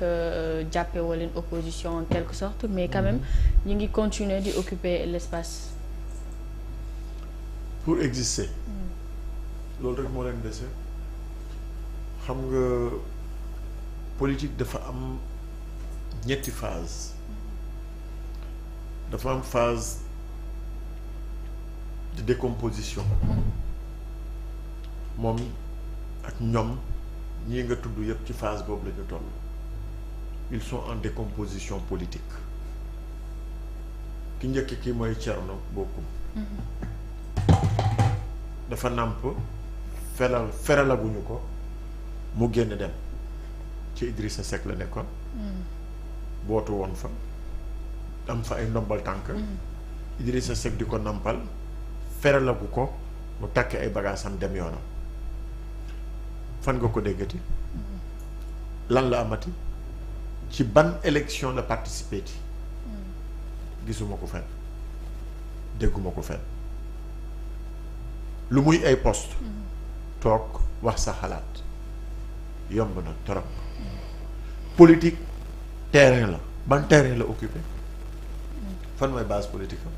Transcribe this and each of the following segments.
que jàppe woo leen opposition en quelque sorte mais quand même ñu ngi continuer di occuper l'espace. pour exister. loolu rek moo leen dese. xam nga politique dafa am ñetti phase dafa am phase de décomposition moom ak ñoom ñii nga tudd yëpp ci phase boobu la ñu toll. ils sont en décomposition politique ki njëkk ki mooy Thierno Bocoum. dafa nàmp feralaguñu ko mu génn dem ci Idrissa Seck la nekkoon. bootu woon fa am fa ay ndombal tànk. Idrissa Seck di ko nampal feralagu ko mu takk ay bagaasam dem yoonam fan nga ko déggati. lan la amati ci ban élection la participer ci gisuma ko fenn dégguma ko fenn lu muy ay poste toog wax sa xalaat yomb na trop. politique terrain la ban terrain la occupé fan mooy base politique am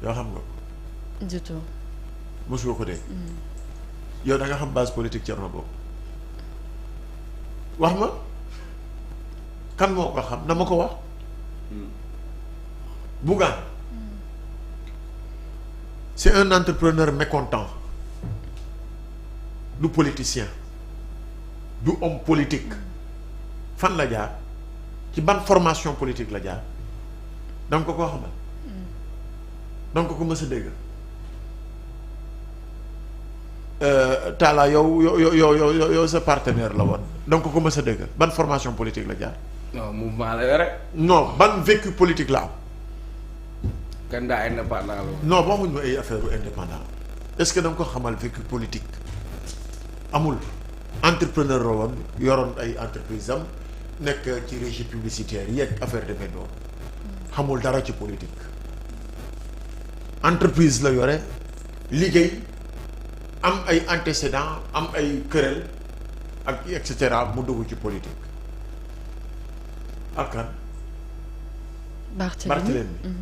yoo xam nga ko. du tout. mosu nga ko dégg. yow da nga xam base politique Thierno boobu wax ma kan moo ko xam na ma ko wax. Bougane c'est un entrepreneur mécontent du politicien du homme politique fan la jaar ci ban formation politique la jaar danga ko koo xamal danga ko mës a dégg. Talla yow sa partenaire la woon donc ko mës a dëgg ban formation politique la jaar. non mouvement la yore. non ban vécu politique la am. candidat indépendant la woon. non waxuñu ay affaire indépendant est-ce que da nga ko xamal vécu politique amul entrepreneur la woon yoroon ay entreprise am nekk ci régie publicitaire yeeg affaire de mel noonu xamul dara ci politique entreprise la yore liggéey. am ay antécédents am ay querelle ak et cetera mu dugg ci politique ak kan. Barthélémy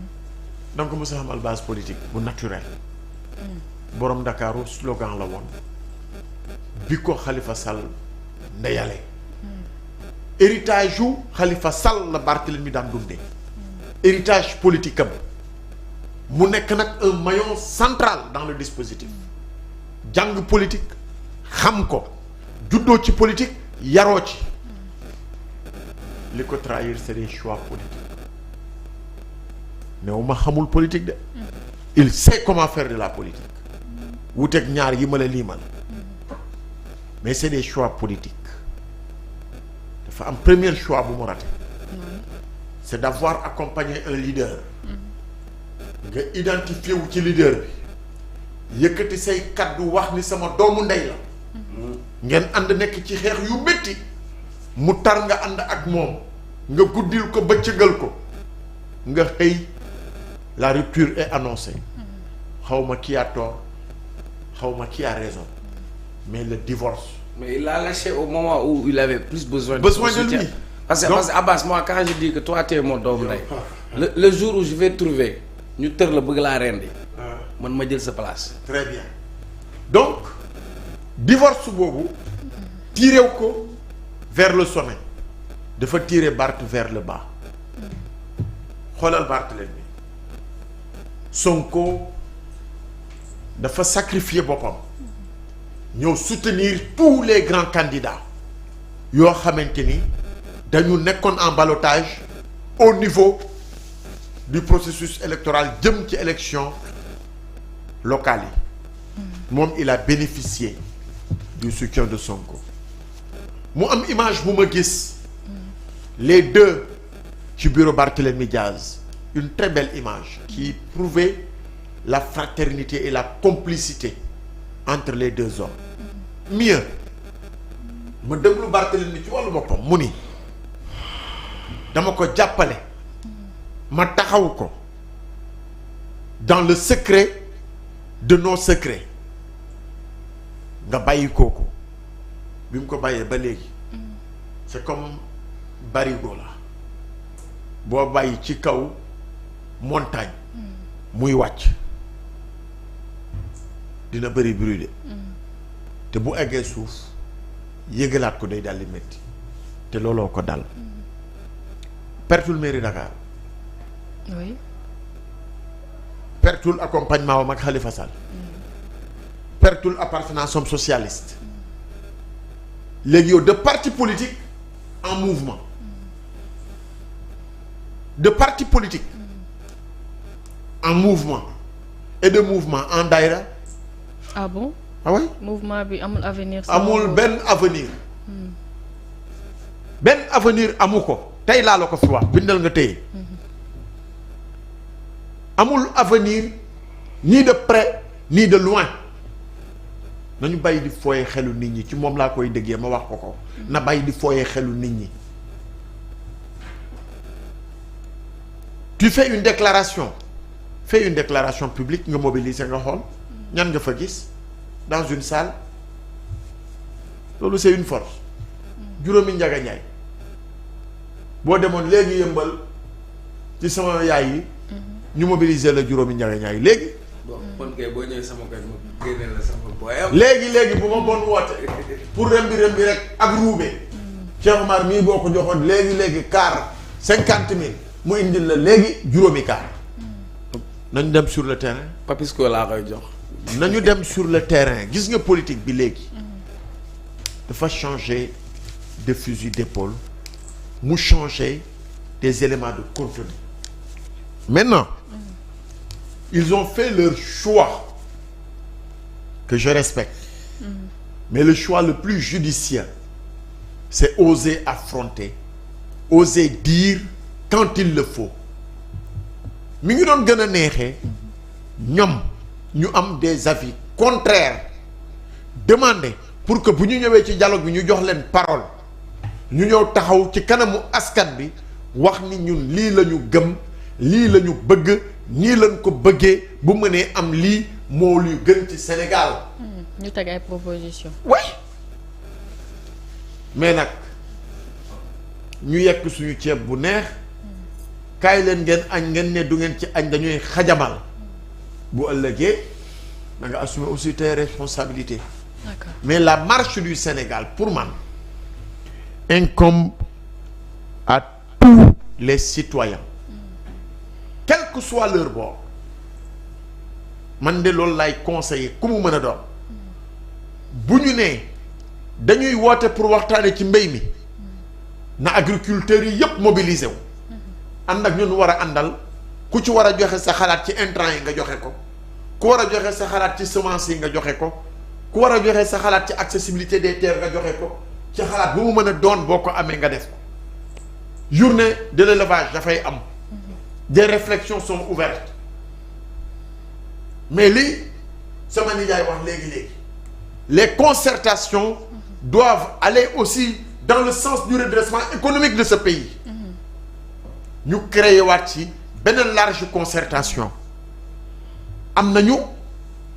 donc mos a xamal base politique bu naturel. borom Ndakaaru slogan la woon bi ko Khalifa Sall ndeyale. héritage yu Khalifa Sall la Barthélémy daan dundee. héritage politique am mu nekk nag un maillon central dans le dispositif. jàng politique xam ko juddoo ci politique yaroo ci li ko trahir c'est des choix politiques néew ma xamul politique de il sait comment faire de la politique wuteeg ñaar yi ma la liimal mais c'est des choix politiques dafa am premier choix bu mu raté c'est d'avoir accompagné un leader nga identifié wu ci leader bi yëkkati say kaddu wax ni sama doomu ndey la ngeen ànd nekk ci xeex yu métti mu tar nga ànd ak moom nga guddil ko bëccëgal ko nga xëy la rupture est annoncée xawma qui a tort xawma qui a raison mais le divorce. mais il l'a lâché au moment où il avait plus besoin de lui. parce que Abbas moi quand je dis que toi t'es mon doomu ndey le jour où je vais trouver ñu tër la bëgg laa rendi man ma jël sa place. très bien donc divorce boobu tirew ko vers le sommet dafa tirer Barth vers le bas xoolal Barthélémy Sonko dafa sacrifier boppam ñëw soutenir tous les grands candidats yoo xamante ni dañu nekkoon en ballottage au niveau du processus électoral jëm ci élection locales yi moom il a bénéficié du soutien de Sonko mu am image bu ma gis les deux ci bureau Barthélémy Diaz une très belle image qui prouvait la fraternité et la complicité entre les deux hommes mieux ma déglu Barthélémy ci wàllu boppam mu ni dama ko jàppale ma taxaw ko dans le secret de nos secrets nga bàyyi kooku bi mu ko bàyyee ba léegi c'est comme barigo la boo bàyyi ci kaw montagne muy wàcc dina bëri bruit de te bu eggee suuf yëgalaat ko day daldi metti te looloo ko dal pertul mairie Dakar oui pertul accompagnement wam ak Khalifa Sall pertul appartenance am socialiste léegi yow de parti politique en mouvement de parti politique en mouvement et de mouvement en daïra. Ah bon? Ah oui? Mouvement bi amul avenir. amul benn avenir. benn avenir amu ko tey laa la ko fi wax bindal nga téye. amul avenir ni de près ni de loin nañu bàyyi di fooye xelu nit ñi ci moom laa koy déggee ma wax ko na bàyyi di fooye xelu nit ñi. tu fais une déclaration publique nga mobiliser nga xool ñan nga fa gis dans une salle loolu c'est une force juróomi Njaga Njaay boo demoon léegi yëmbal ci sama yaay yi ñu mobiliser la juróomi Njaga Njaay léegi. bon kon kay boo ñëwee sama kër ma génne la sama booyam. léegi bu ma bon woote pour rembi rek ak ruube Cheikh Omar mii boo ko joxoon léegi car 50 000 mu indil la léegi juróomi car. nañu dem sur le terrain. Papisco laa koy jox. nañu dem sur le terrain gis nga politique bi léegi dafa changer de fusil d'épaule mu changer des éléments de contenu. Maintenant ils ont fait leur choix que je respecte mais le choix le plus judicieux c'est oser affronter, oser dire quand il le faut. mi ngi doon gën a neexee ñoom ñu am des avis contraires demander pour que bu ñu ñëwee ci dialogue bi ñu jox leen parole ñu ñëw taxaw ci kanamu askan bi wax ni ñun lii la ñu gëm lii la ñu bëgg nii lañ ko bëggee bu mënee am lii moo luy gën ci Sénégal. ñu teg ay propositions. oui mais nag ñu yekk suñu ceeb bu neex. kaay leen ngeen añ ngeen ne du ngeen ci añ dañuy xajamal bu ëllëgee da nga assumer aussi tes responsabilités. D'accord. Mais la marche du Sénégal pour man incombe à tous les citoyens quel que soit leur bord man de loolu lay conseiller ku mu mën a doon bu ñu nee dañuy woote pour waxtaane ci mbéy mi na agriculteurs yi yépp mobiliser wu ànd ak ñun war a àndal ku ci war a joxe sa xalaat ci intrants yi nga joxe ko ku war a joxe sa xalaat ci semences yi nga joxe ko ku war a joxe sa xalaat ci accessibilité des terres nga joxe ko ci xalaat bu mu mën a doon boo ko amee nga def ko journée de l'élevage dafay am des réflexions sont ouvertes mais lii sama nijaay wax léegi les concertations doivent aller aussi dans le sens du redressement économique de ce pays ñu créé waat ci benn large concertation am nañu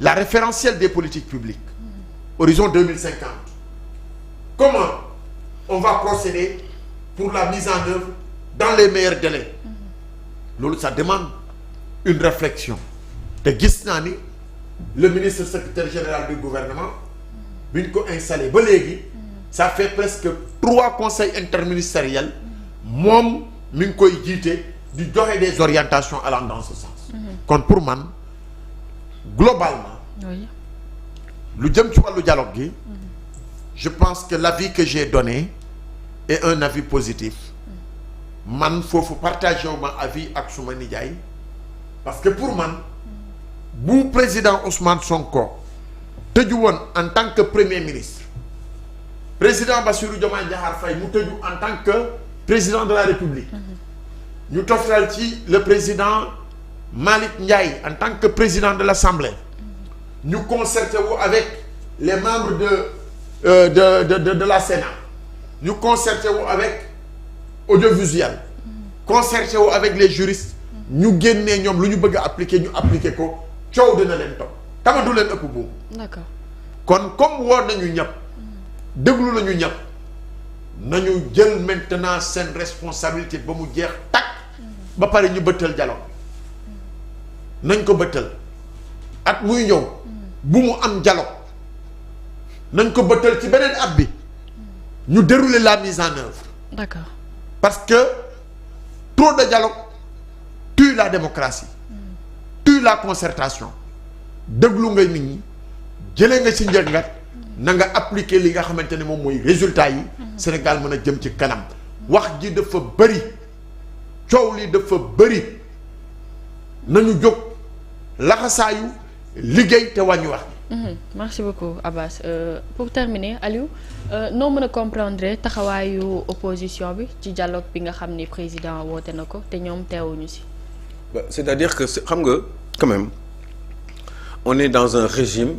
la référentiel des politiques publiques horizon 2050 comment on va procéder pour la mise en œuvre dans les meilleurs délais loolu ça demande une réflexion te gis naa ni le ministre secrétaire général du gouvernement bi ñu ko installé ba léegi ça fait presque 3 conseils interministériels moom mi ngi koy jiite di joxe des orientations allant dans ce sens. kon pour man globalement. oui. lu jëm ci wàllu dialogue gi. je pense que l'avis que j'ai donné est un avis positif. man foofu partagé wu ma avis ak suma nijaay parce que pour man bu président Ousmane Sonko tëju woon en tant que premier ministre président Bassirou Diomaye Diakhar Faye mu tëju en tant que président de la République ñu toftal ci le président Malick Ndiaye en tant que président de l'Assemblée ñu concerté wu avec les membres de la Sénat ñu concerté wu avec audiovisuel concerté wu avec les juristes ñu génnee ñoom lu ñu bëgg a appliquer ñu appliquer ko coow dina leen topp tama du leen ëpp boobu. D'accord. kon comme woo nañu ñëpp déglu nañu ñëpp nañu jël maintenant seen responsabilité ba mu jeex takk ba pare ñu bëttal dialogue nañ ko bëttal at muy ñëw bu mu am dialogue nañ ko bëttal ci beneen at bi ñu dérouler la mise en œuvre. D'accord. Parce que trop de dialogue tue la démocratie tue la concertation déglu nga nit ñi jëlee nga ci njëngat na nga appliquer li nga xamante ne moom mooy résultat yi Sénégal mën a jëm ci kanam wax ji dafa bëri coow li dafa bëri nañu jóg laxasaayu liggéey te wàññi wax merci beaucoup Abass pour terminer Aliou noo mën a comprendre taxawaayu opposition bi ci dialogue bi nga xam ni président woote na ko te ñoom teewuñu ci. c'est-à-dire que xam nga quand même on est dans un régime